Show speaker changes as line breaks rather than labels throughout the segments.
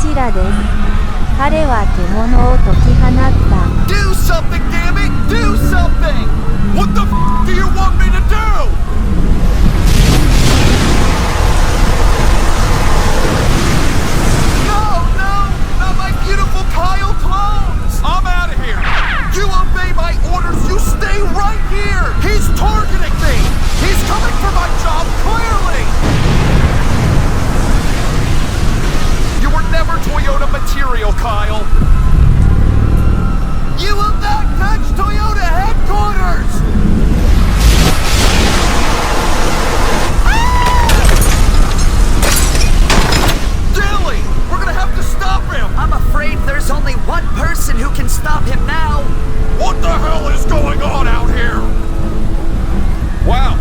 ちらです。彼は獣を解き放った。
Do something, damn it! Do something! What the f do you want me to do? Not my beautiful Kyle clones! I'm out of here! You obey my orders, you stay right here! He's targeting me! He's coming for my job, clearly! You were never Toyota material, Kyle! You will not touch Toyota headquarters! Dilly! We're gonna have to stop him!
I'm afraid there's only one person who can stop him now.
What the hell is going on out here? Wow,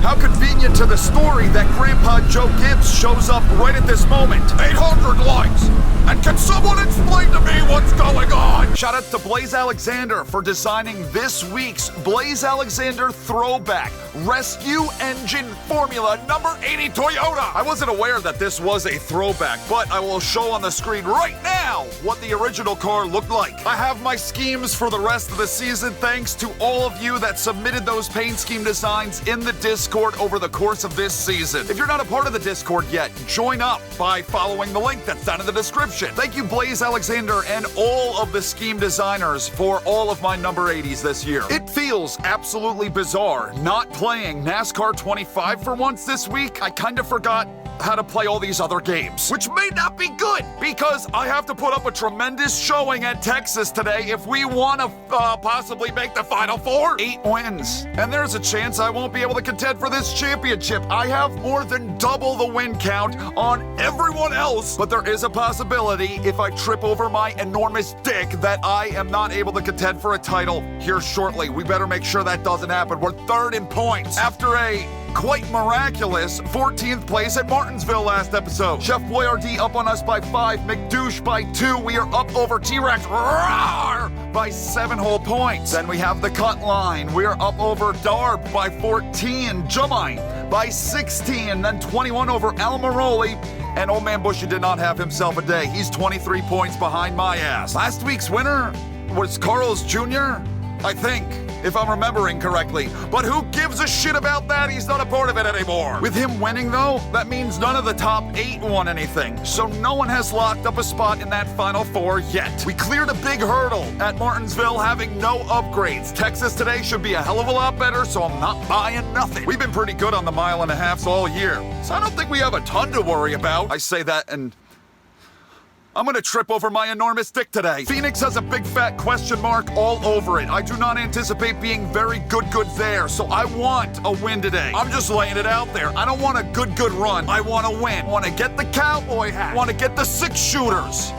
how convenient to the story that Grandpa Joe Gibbs shows up right at this moment. 800 likes! And can someone explain to me what's going on? Shout out to Blaze Alexander for designing this week's Blaze Alexander Throwback Rescue Engine Formula number 80 Toyota. I wasn't aware that this was a throwback, but I will show on the screen right now what the original car looked like. I have my schemes for the rest of the season thanks to all of you that submitted those paint scheme designs in the Discord over the course of this season. If you're not a part of the Discord yet, join up by following the link that's down in the description. Thank you, Blaze Alexander, and all of the scheme designers for all of my number 80s this year. It feels absolutely bizarre not playing NASCAR 25 for once this week. I kind of forgot how to play all these other games, which may not be good because I have to put up a tremendous showing at Texas today if we want to possibly make the Final Four. 8 wins, and there's a chance I won't be able to contend for this championship. I have more than double the win count on everyone else, but there is a possibility if I trip over my enormous dick that I am not able to contend for a title here shortly. We better make sure that doesn't happen. We're third in points after a quite miraculous 14th place at Martinsville last episode. Chef Boyardee up on us by 5, McDouche by 2. We are up over T-Rex by 7 whole points. Then we have the cut line. We are up over Darb by 14, Jumine by 16, then 21 over Almaroli. And old man Bushy did not have himself a day. He's 23 points behind my ass. Last week's winner was Carl's Jr., I think, if I'm remembering correctly. But who gives a shit about that? He's not a part of it anymore. With him winning, though, that means none of the top 8 won anything. So no one has locked up a spot in that Final Four yet. We cleared a big hurdle at Martinsville having no upgrades. Texas today should be a hell of a lot better, so I'm not buying nothing. We've been pretty good on the mile and a halves all year, so I don't think we have a ton to worry about. I say that and I'm gonna trip over my enormous dick today. Phoenix has a big fat question mark all over it. I do not anticipate being very good there, so I want a win today. I'm just laying it out there. I don't want a good run. I want to win. I want to get the cowboy hat. I want to get the 6 shooters.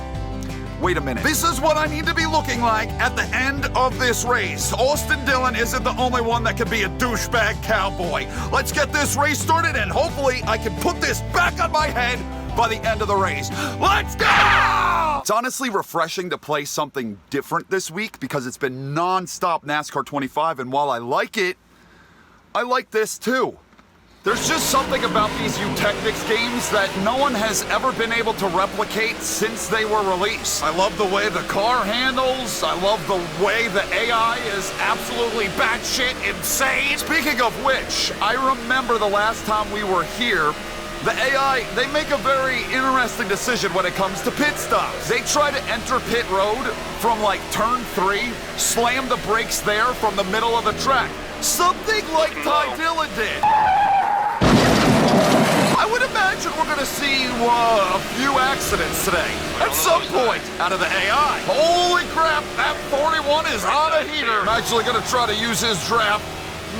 Wait a minute. This is what I need to be looking like at the end of this race. Austin Dillon isn't the only one that can be a douchebag cowboy. Let's get this race started and hopefully I can put this back on my head by the end of the race. Let's go! It's honestly refreshing to play something different this week because it's been non-stop NASCAR 25, and while I like it, I like this too. There's just something about these Eutechnics games that no one has ever been able to replicate since they were released. I love the way the car handles. I love the way the AI is absolutely batshit insane. Speaking of which, I remember the last time we were here, the AI, they make a very interesting decision when it comes to pit stops. They try to enter pit road from like turn 3, slam the brakes there from the middle of the track. Something like Ty Dillon did. I would imagine we're gonna see a few accidents today. At some point, out of the AI. Holy crap, that 41 is on a heater. I'm actually gonna try to use his draft.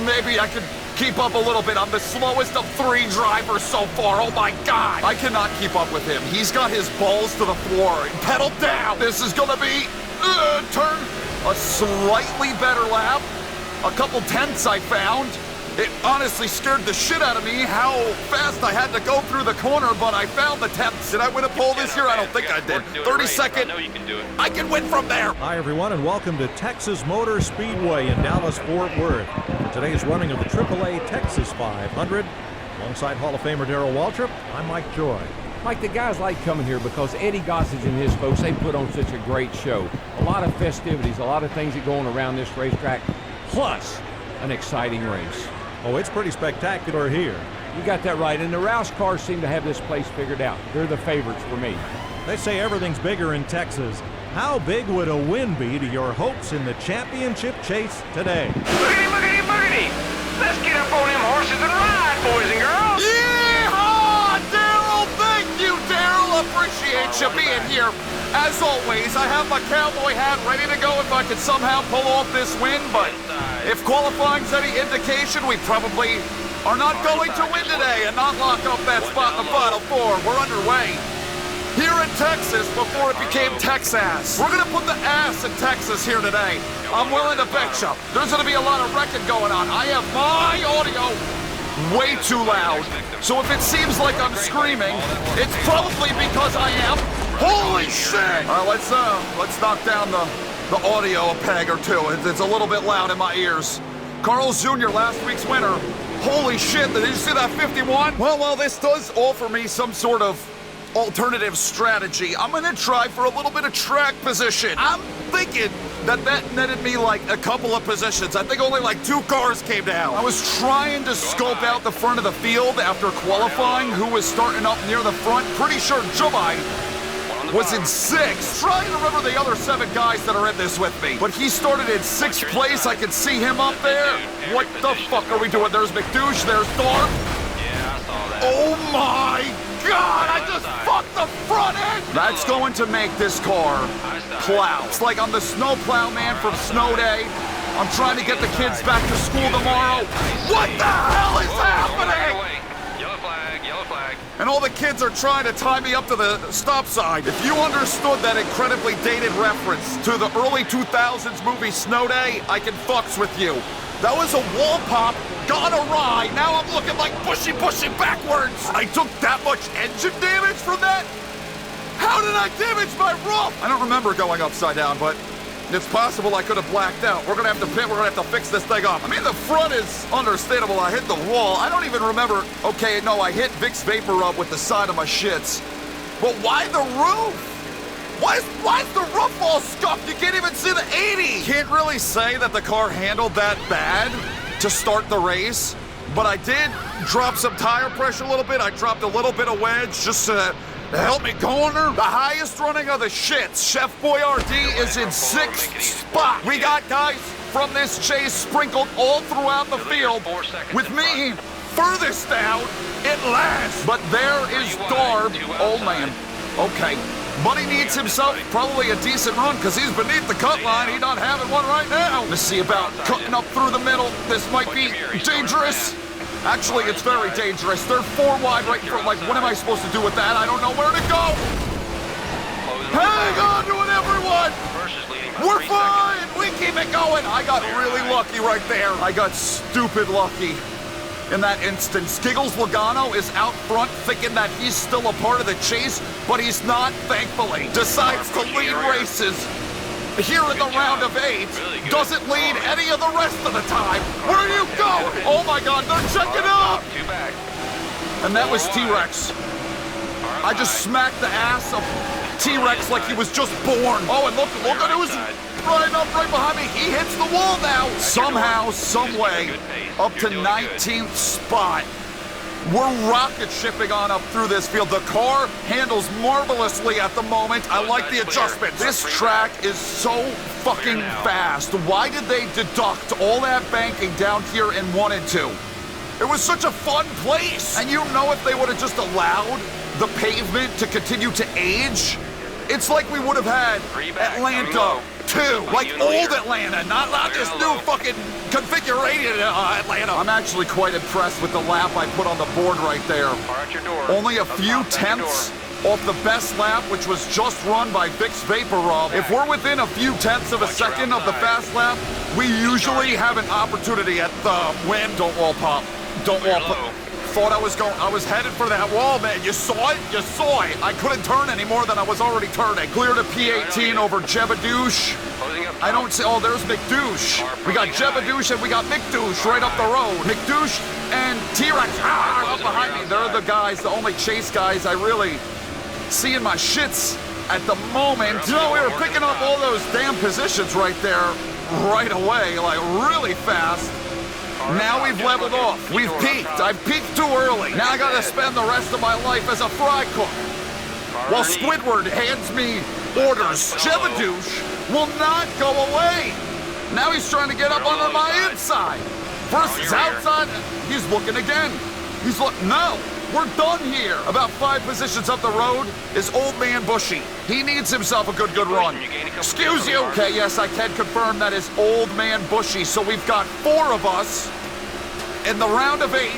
Maybe I could keep up a little bit. I'm the slowest of 3 drivers so far. Oh my God. I cannot keep up with him. He's got his balls to the floor. Pedal down. This is gonna be turn a slightly better lap. A couple tenths I found. It honestly scared the shit out of me how fast I had to go through the corner, but I found the tenths. Did I win a pole this year? I don't think I did. 30-second.
I know you can do it.
I can win from there.
Hi, everyone, and welcome to Texas Motor Speedway in Dallas-Fort Worth. For today's running of the AAA Texas 500, alongside Hall of Famer Darrell Waltrip, I'm Mike Joy.
Like the guys like coming here because Eddie Gossage and his folks, they put on such a great show. A lot of festivities, a lot of things that go on around this racetrack, plus an exciting race.
Oh, it's pretty spectacular here.
You got that right, and the Roush cars seem to have this place figured out. They're the favorites for me.
They say everything's bigger in Texas. How big would a win be to your hopes in the championship chase today?
Boogity, boogity, boogity! Let's get up on them horses and ride, boys and girls!
Yeehaw, Daryl! Thank you, Daryl! Appreciate you being here. As always, I have my cowboy hat ready to go if I could somehow pull off this win, but if qualifying's any indication, we probably are not going to win today and not lock up that spot in the Final Four. We're underway here in Texas before it became Texas. We're going to put the ass in Texas here today. I'm willing to bet you there's going to be a lot of wrecking going on. I have my audio way too loud, so if it seems like I'm screaming, it's probably because I am. Holy shit! All right, let's knock down the audio a peg or two. It's a little bit loud in my ears. Carl Jr., last week's winner. Holy shit, did you see that 51? Well, this does offer me some sort of alternative strategy. I'm gonna try for a little bit of track position. I'm thinking that netted me like a couple of positions. I think only like 2 cars came down. I was trying to scope out the front of the field after qualifying who was starting up near the front. Pretty sure Jobai was in 6th. Trying to remember the other 7 guys that are in this with me. But he started in 6th place. I can see him up there. What the fuck are we doing? There's McDouche, there's Thorpe.
Yeah, I saw that.
Oh my God, I just fucked the front end! That's going to make this car plow. It's like I'm the snow plow man from Snow Day. I'm trying to get the kids back to school tomorrow. What the hell is happening?
Yellow flag, yellow flag.
And all the kids are trying to tie me up to the stop sign. If you understood that incredibly dated reference to the early 2000s movie Snow Day, I can fucks with you. That was a wall pop gone awry. Now I'm looking like bushy backwards. I took that much engine damage from that? How did I damage my roof? I don't remember going upside down, but it's possible I could have blacked out. We're gonna have to pit, we're gonna have to fix this thing up. I mean, the front is understandable. I hit the wall. I don't even remember. Okay, no, I hit Vicks Vapor Rub with the side of my shits. But why the roof? Why's the roof all scuffed? You can't even see the 80. Can't really say that the car handled that bad to start the race, but I did drop some tire pressure a little bit. I dropped a little bit of wedge just to help me corner. The highest running of the shits, Chef Boyardee is in 6th spot. We got guys from this chase sprinkled all throughout the field, with me furthest down in last. But there is Darb. Oh man, okay. Buddy needs himself probably a decent run because he's beneath the cut line. He's not having one right now. Let's see about cutting up through the middle. This might be dangerous. Actually, it's very dangerous. They're 4 wide right in front. Like, what am I supposed to do with that? I don't know where to go. Hang on to it, everyone. We're fine. We keep it going. I got really lucky right there. I got stupid lucky. In that instance, Giggles Logano is out front thinking that he's still a part of the chase, but he's not, thankfully. Decides to lead races here in the round of 8. Doesn't lead any of the rest of the time. Where are you going? Oh my God, they're checking up! And that was T-Rex. I just smacked the ass of T-Rex like he was just born. Oh, and look at who's right up right behind me. He hits the wall now. Somehow, someway, up to 19th spot. We're rocket shipping on up through this field. The car handles marvelously at the moment. I like the adjustment. This track is so fucking fast. Why did they deduct all that banking down here in 1 and 2? It was such a fun place. And you know, if they would have just allowed the pavement to continue to age, it's like we would have had Atlanta 2, like old Atlanta, not this new fucking configuration Atlanta. I'm actually quite impressed with the lap I put on the board right there. Only a few tenths off the best lap, which was just run by Vicks Vapor Rub. If we're within a few tenths of a second of the fast lap, we usually have an opportunity at the win. Don't wall pop. Don't wall pop. Thought I was headed for that wall, man. You saw it? You saw it. I couldn't turn any more than I was already turning. Clear to P18 over Jebadouche. I don't see, oh, there's McDouche. We got Jebadouche and we got McDouche right up the road. McDouche and T-Rex up behind me. They're the guys, the only chase guys I really seeing my shits at the moment. You know, we were picking up all those damn positions right there, right away, like really fast. Now we've leveled off. We've peaked. I've peaked too early. Now I gotta spend the rest of my life as a fry cook. While Squidward hands me orders, Jebadouche will not go away. Now he's trying to get up under my inside. First it's outside, he's looking again. He's no, we're done here. About 5 positions up the road is Old Man Bushy. He needs himself a good run. Excuse you. Okay, yes, I can confirm that is Old Man Bushy. So we've got 4 of us in the round of 8,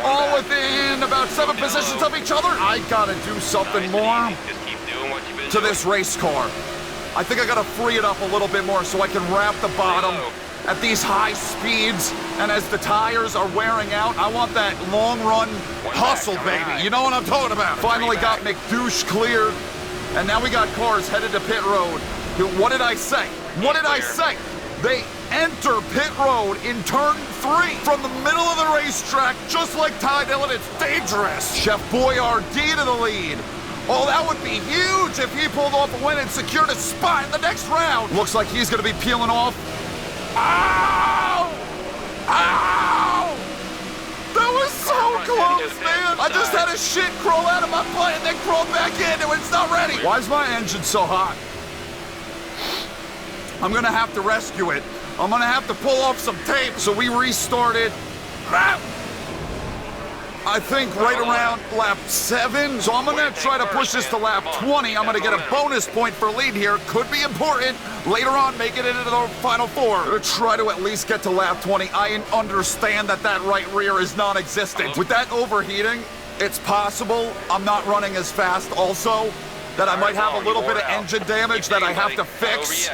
all within about 7 positions of each other. I gotta do something more to this race car. I think I gotta free it up a little bit more so I can wrap the bottom at these high speeds, and as the tires are wearing out, I want that long run hustle, baby. You know what I'm talking about. Finally got McDouche cleared, and now we got cars headed to pit road. What did I say? What did I say? They enter pit road in turn 3 from the middle of the racetrack, just like Ty Dillon. It's dangerous. Chef Boyardee to the lead. Oh, that would be huge if he pulled off a win and secured a spot in the next round. Looks like he's gonna be peeling off. Ow! Ow! That was so close, man! I just had a shit crawl out of my butt and then crawl back in and it's not ready. Why is my engine so hot? I'm gonna have to rescue it. I'm gonna have to pull off some tape. So we restarted. I think right around lap 7. So I'm gonna try to push this to lap 20. I'm gonna get a bonus point for lead here. Could be important. Later on, make it into the final 4. I'm gonna try to at least get to lap 20. I understand that that right rear is non-existent. With that overheating, it's possible I'm not running as fast also, that I might have a little bit of engine damage that I have to fix.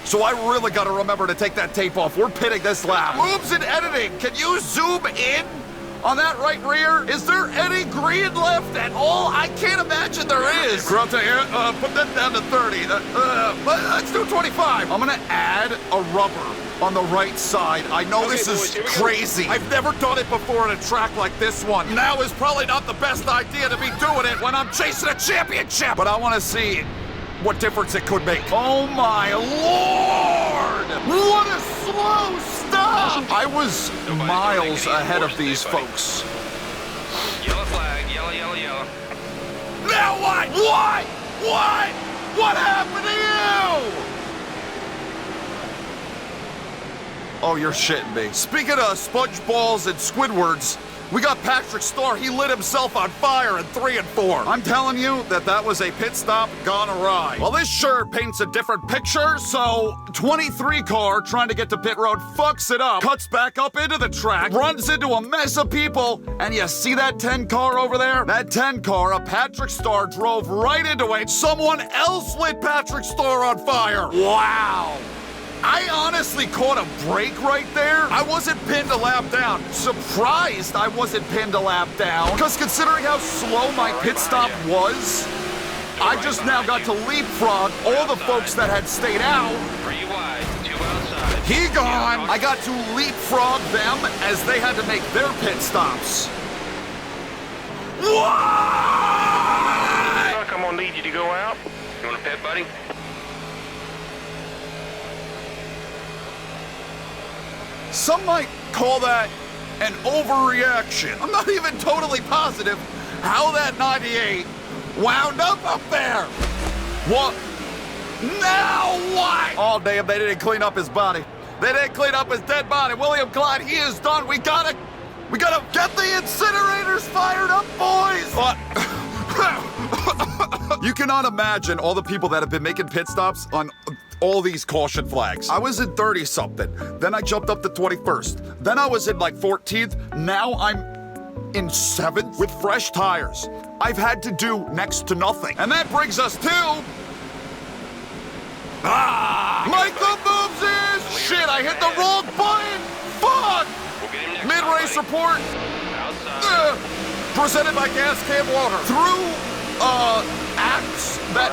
So I really gotta remember to take that tape off. We're pitting this lap. Moves in editing. Can you zoom in on that right rear? Is there any green left at all? I can't imagine there is. Grunta here, put that down to 30. Let's do 25. I'm gonna add a rubber on the right side. I know this is crazy. I've never done it before on a track like this one. Now is probably not the best idea to be doing it when I'm chasing a championship. But I wanna see what difference it could make. Oh my Lord! What a slow stop! I was miles ahead of these folks.
Yellow flag, yellow, yellow, yellow.
Now what? What? What? What happened to you? Oh, you're shitting me. Speaking of sponge balls and Squidwards, we got Patrick Starr. He lit himself on fire in 3 and 4. I'm telling you that was a pit stop gone awry. Well, this sure paints a different picture. So 23 car trying to get to pit road fucks it up, cuts back up into the track, runs into a mess of people, and you see that 10 car over there? That 10 car, a Patrick Starr drove right into it. Someone else lit Patrick Starr on fire. Wow. I honestly caught a break right there. I wasn't pinned a lap down. Surprised I wasn't pinned a lap down. Because considering how slow my pit stop was, I just now got to leapfrog all the folks that had stayed out.
3 wide, 2 outside.
He gone. I got to leapfrog them as they had to make their pit stops. What?
I'm gonna need you to go out. You want a pit, buddy?
Some might call that an overreaction. I'm not even totally positive how that 98 wound up there. What? Now what? Oh, damn, they didn't clean up his body. They didn't clean up his dead body. William Clyde, he is done. We gotta get the incinerators fired up, boys. What? You cannot imagine all the people that have been making pit stops on all these caution flags. I was in 30-something, then I jumped up to 21st, then I was in like 14th, now I'm in 7th with fresh tires. I've had to do next to nothing. And that brings us to... Michael moves in! Shit, I hit the wrong button! Fuck! Mid-race report. Presented by Gas Can Water. Through acts that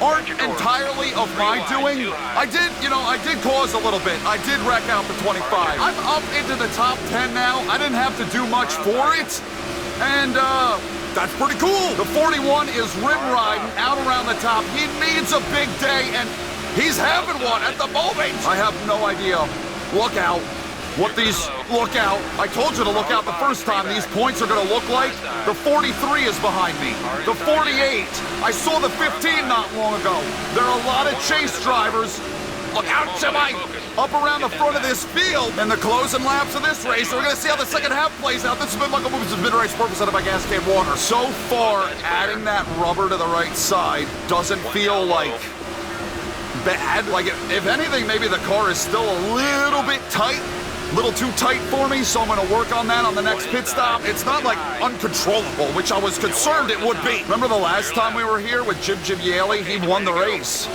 aren't entirely of my doing. I did cause a little bit. I did wreck out the 25. I'm up into the top 10 now. I didn't have to do much for it. And That's pretty cool. The 41 is rim riding out around the top. He needs a big day, and he's having one at the moment. I have no idea. Look out. What these, look out. I told you to look out the first time. These points are going to look like. The 43 is behind me. The 48. I saw the 15 not long ago. There are a lot of chase drivers. Look out, Jimmy! Up around the front of this field. And the closing laps of this race. So we're going to see how the second half plays out. This has been Michael Mrucz's mid-race purpose out of my gas can water. So far, adding that rubber to the right side doesn't feel like bad. Like, if anything, maybe the car is still a little bit tight. A little too tight for me, so I'm going to work on that on the next pit stop. It's not like uncontrollable, which I was concerned it would be. Remember the last time we were here with Jim Yaley? He won the race.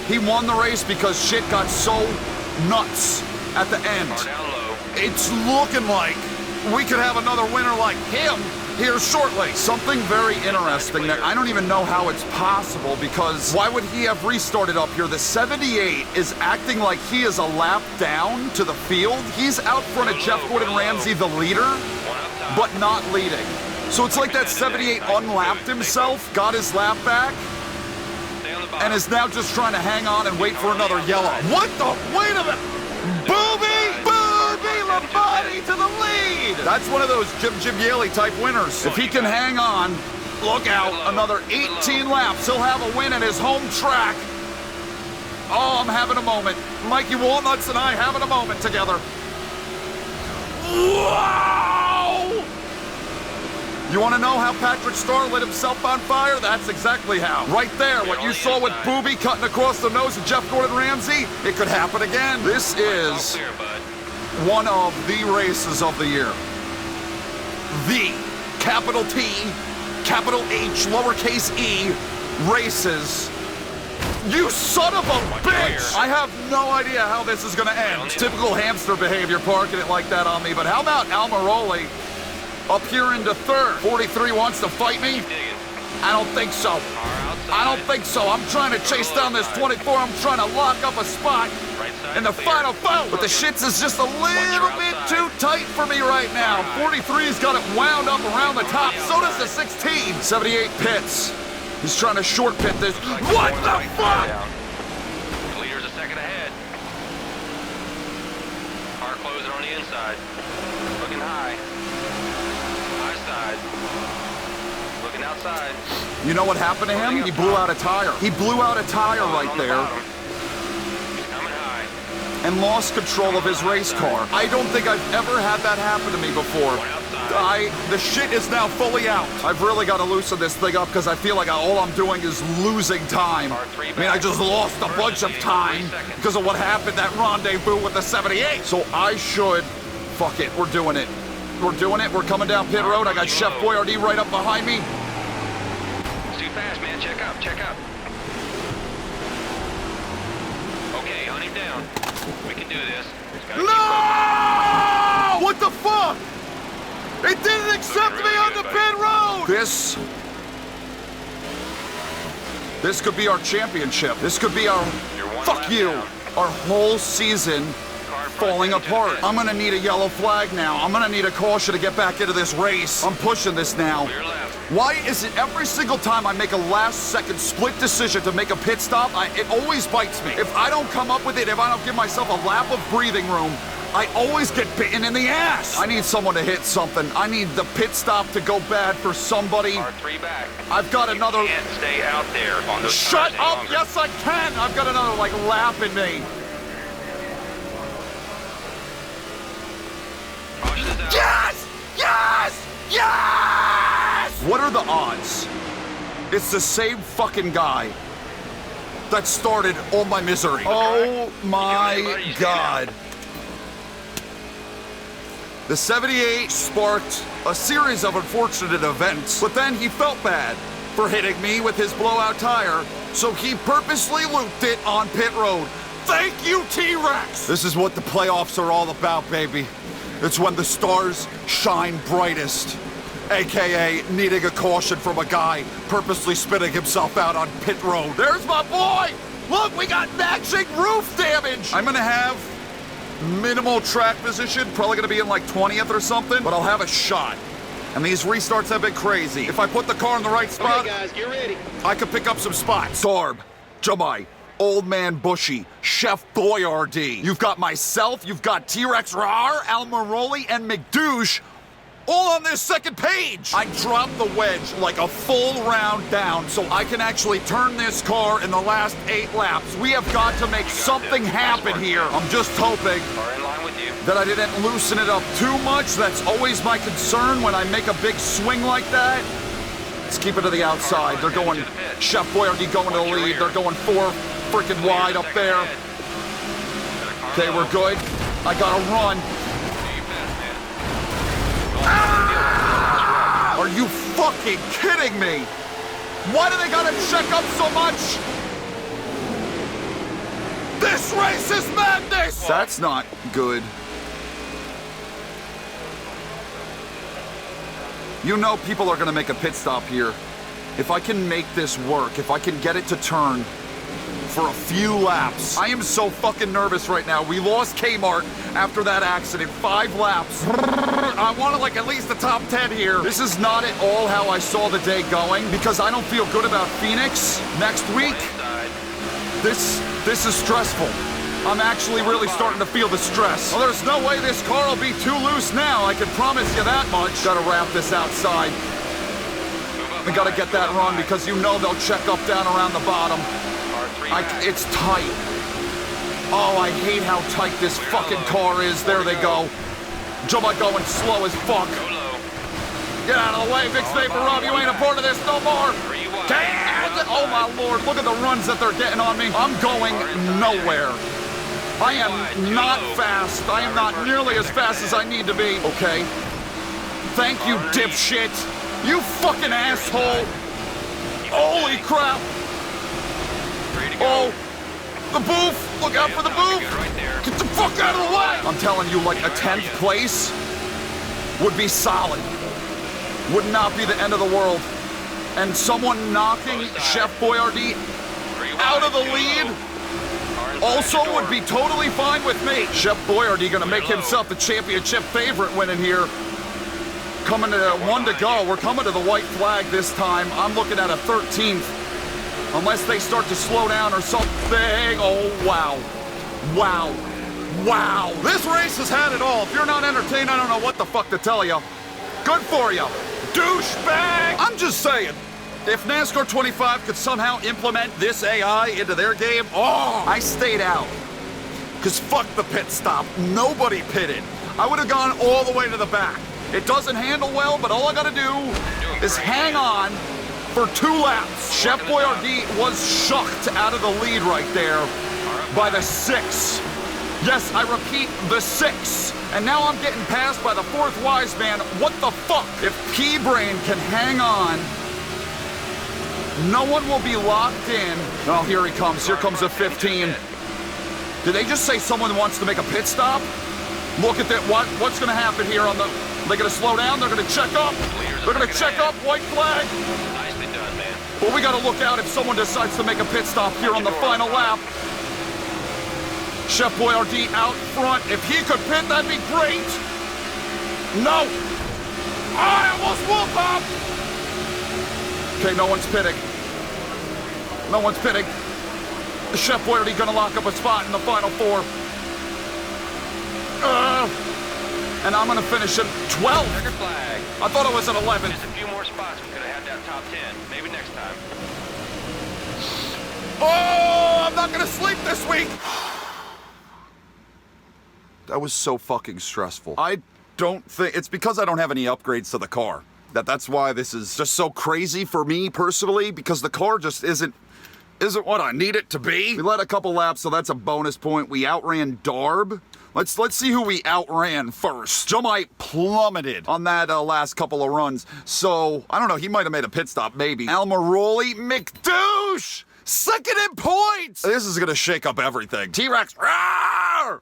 He won the race because shit got so nuts at the end. It's looking like we could have another winner like him here shortly. Something very interesting that I don't even know how it's possible, because why would he have restarted up here? The 78 is acting like he is a lap down to the field. He's out front of Jeff Gordon Ramsay, the leader, but not leading. So it's like that 78 unlapped himself, got his lap back, and is now just trying to hang on and wait for another yellow. What the? Wait a minute! Booby! Booby Lombardi to the lead! That's one of those Jim Yaley type winners. If he can hang on, look out, another 18 laps, he'll have a win at his home track. Oh, I'm having a moment. Mikey Walnuts and I having a moment together. Wow! You want to know how Patrick Starr lit himself on fire? That's exactly how. Right there, what you saw with Booby cutting across the nose of Jeff Gordon Ramsay, it could happen again. This is one of the races of the year. The capital T, capital H, lowercase e races. You son of a bitch! I have no idea how this is going to end. Typical hamster behavior, parking it like that on me. But how about Almiroli up here into third? 43 wants to fight me? I don't think so. I don't think so. I'm trying to chase down this 24. I'm trying to lock up a spot in the final fight. But the shits is just a little bit too tight for me right now. 43's got it wound up around the top. So does the 16. 78 pits. He's trying to short pit this. What the fuck?
The leader's a second ahead. Car closing on the inside. Looking high. High side. Looking outside.
You know what happened to him? He blew out a tire. He blew out a tire right there.
He's coming high.
And lost control of his race car. I don't think I've ever had that happen to me before. The shit is now fully out. I've really got to loosen this thing up because I feel like all I'm doing is losing time. I mean, I just lost a bunch of time because of what happened, that rendezvous with the 78. So I should, fuck it, we're doing it. We're doing it, we're coming down pit road. I got Chef Boyardee right up behind me.
It's too fast, man. Check up, check up. Okay, hunt him down. We can do this.
No! What the fuck? It didn't accept me on the pit road! This could be our championship. This could be our, fuck you, our whole season falling apart. I'm gonna need a yellow flag now. I'm gonna need a caution to get back into this race. I'm pushing this now. Why is it every single time I make a last-second split decision to make a pit stop, it always bites me? If I don't come up with it, if I don't give myself a lap of breathing room, I always get bitten in the ass. I need someone to hit something. I need the pit stop to go bad for somebody.
R3 back.
I've got another.
You can't stay out there on those.
Shut up! Yes, I can. I've got another lap in me. Yes! Yes! Yes! What are the odds? It's the same fucking guy that started all my misery. Oh my God. The 78 sparked a series of unfortunate events, but then he felt bad for hitting me with his blowout tire, so he purposely looped it on pit road. Thank you, T-Rex! This is what the playoffs are all about, baby. It's when the stars shine brightest, AKA needing a caution from a guy purposely spitting himself out on pit road. There's my boy! Look, we got matching roof damage! I'm gonna have minimal track position, probably gonna be in 20th or something, but I'll have a shot. And these restarts have been crazy. If I put the car in the right spot,
Okay, guys, get ready.
I could pick up some spots. Darb, Jamai, Old Man Bushy, Chef Boyardee. You've got myself, you've got T-Rex Rar, Almaroli, and McDouche all on this second page. I dropped the wedge like a full round down so I can actually turn this car in the last 8 laps. We have got to make something happen here. I'm just hoping
Car in line with you.
that I didn't loosen it up too much. That's always my concern when I make a big swing like that. Let's keep it to the outside. They're going, Chef Boyardee going to the lead. They're going 4 freaking wide up there. Okay, we're good. I gotta run. Are you fucking kidding me? Why do they gotta check up so much? This race is madness! That's not good. You know people are gonna make a pit stop here. If I can make this work, if I can get it to turn for a few laps. I am so fucking nervous right now. We lost Kmart after that accident. 5 laps. I wanted like at least the top 10 here. This is not at all how I saw the day going because I don't feel good about Phoenix next week. This is stressful. I'm actually really starting to feel the stress. Well, there's no way this car will be too loose now. I can promise you that much. Gotta wrap this outside. We gotta get that run because you know they'll check up down around the bottom. It's tight. Oh, I hate how tight this fucking car is. There they go. Jumbo going slow as fuck. Get out of the way, Big Vapor Rob. You ain't a part of this no more. Oh my lord, look at the runs that they're getting on me. I'm going nowhere. I am not fast. I am not nearly as fast as I need to be. Okay. Thank you, dipshit. You fucking asshole. Holy crap. Oh, the booth! Look out for the booth! Get the fuck out of the way! I'm telling you, like a 10th place would be solid. Would not be the end of the world. And someone knocking Chef Boyardee out of the lead also would be totally fine with me. Chef Boyardee gonna make himself the championship favorite winning here. Coming to 1 to go. We're coming to the white flag this time. I'm looking at a 13th. Unless they start to slow down or something. Oh, wow. Wow. Wow. This race has had it all. If you're not entertained, I don't know what the fuck to tell you. Good for you. Douchebag! I'm just saying, if NASCAR 25 could somehow implement this AI into their game, oh, I stayed out. Because fuck the pit stop. Nobody pitted. I would have gone all the way to the back. It doesn't handle well, but all I gotta do is hang on for 2 laps. Chef Boyardee was shucked out of the lead right there by the 6. Yes, I repeat, the 6. And now I'm getting passed by the 4th wise man. What the fuck? If P-Brain can hang on, no one will be locked in. Oh, here he comes. Here comes a 15. Did they just say someone wants to make a pit stop? Look at that. What's going to happen here on the... They're going to slow down. They're going to check up. They're going to check up. White flag.
Nicely done, man.
Well, we got to look out if someone decides to make a pit stop here on the final lap. Chef Boyardee out front. If he could pit, that'd be great. No. I almost whooped him. Okay, no one's pitting. No one's pitting. Chef Boyardee going to lock up a spot in the final 4. And I'm going to finish at 12.
Checkered flag.
I thought I was at 11.
Just a few more spots. We could have had that top 10. Maybe next time.
Oh, I'm not going to sleep this week. That was so fucking stressful. I don't think... It's because I don't have any upgrades to the car. That's why this is just so crazy for me personally, because the car just isn't what I need it to be. We led a couple laps, so that's a bonus point. We outran Darb. Let's see who we outran first. Jomite plummeted on that last couple of runs. So, I don't know, he might have made a pit stop, maybe. Almaroli McDouche! Second in points! This is gonna shake up everything. T-Rex, rawr!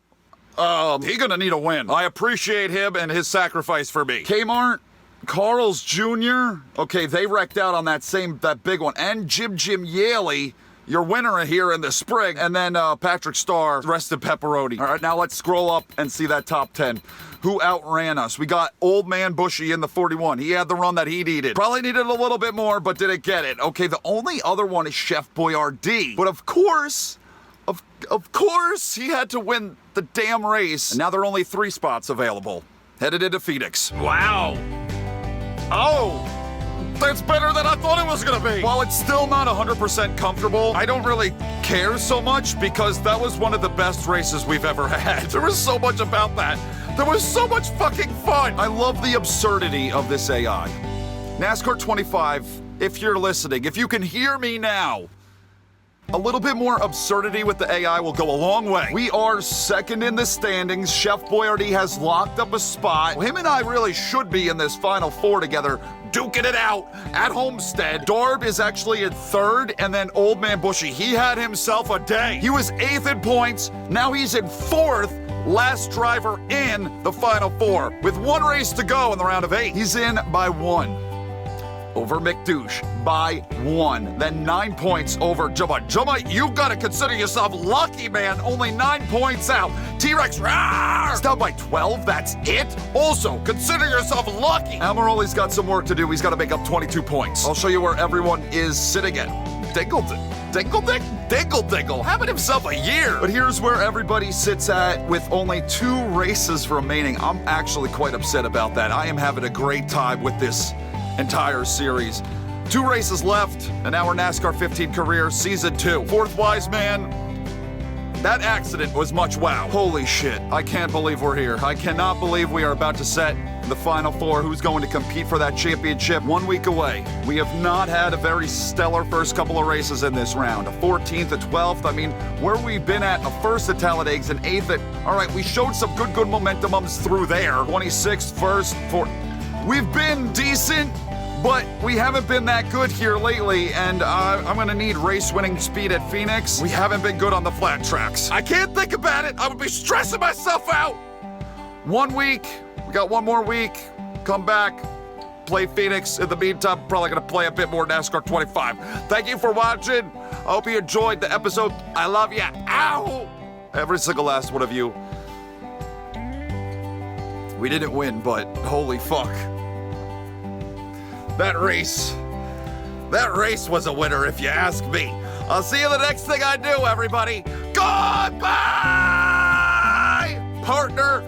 He gonna need a win. I appreciate him and his sacrifice for me. Kmart, Carl's Jr. Okay, they wrecked out on that big one. And Jim Yaley your winner here in the spring, and then Patrick Starr, rest in pepperoni. All right, now let's scroll up and see that top 10. Who outran us? We got Old Man Bushy in the 41. He had the run that he needed. Probably needed a little bit more, but didn't get it. Okay, the only other one is Chef Boyardee. But of course, he had to win the damn race. And now there are only 3 spots available. Headed into Phoenix. Wow. Oh. That's better than I thought it was gonna be. While it's still not 100% comfortable, I don't really care so much because that was one of the best races we've ever had. There was so much about that. There was so much fucking fun. I love the absurdity of this AI. NASCAR 25, if you're listening, if you can hear me now, a little bit more absurdity with the AI will go a long way. We are second in the standings. Chef Boyardee has locked up a spot. Him and I really should be in this Final Four together, duking it out at Homestead. Darb is actually in 3rd, and then Old Man Bushy, he had himself a day. He was 8th in points. Now he's in 4th. Last driver in the Final Four. With 1 race to go in the round of 8. He's in by 1. Over McDouche by 1. Then 9 points over Jumma. Jumma, you've got to consider yourself lucky, man. Only 9 points out. T-Rex, he's down by 12. That's it. Also, consider yourself lucky. Almiroli's got some work to do. He's got to make up 22 points. I'll show you where everyone is sitting at. Dingle, having himself a year. But here's where everybody sits at with only 2 races remaining. I'm actually quite upset about that. I am having a great time with this entire series. 2 races left, and our NASCAR 15 career, season 2. 4th Wise Man, that accident was much wow. Holy shit, I can't believe we're here. I cannot believe we are about to set the Final Four. Who's going to compete for that championship 1 week away? We have not had a very stellar first couple of races in this round. A 14th, a 12th. I mean, where we've been at, a 1st at Talladegs, an 8th at... All right, we showed some good momentumums through there. 26th, 1st, 4th. We've been decent, but we haven't been that good here lately, and I'm gonna need race-winning speed at Phoenix. We haven't been good on the flat tracks. I can't think about it. I would be stressing myself out. 1 week. We got 1 more week. Come back. Play Phoenix. In the meantime, I'm probably gonna play a bit more NASCAR 25. Thank you for watching. I hope you enjoyed the episode. I love ya. Ow! Every single last one of you. We didn't win, but holy fuck. That race was a winner if you ask me. I'll see you the next thing I do, everybody. Goodbye, partner.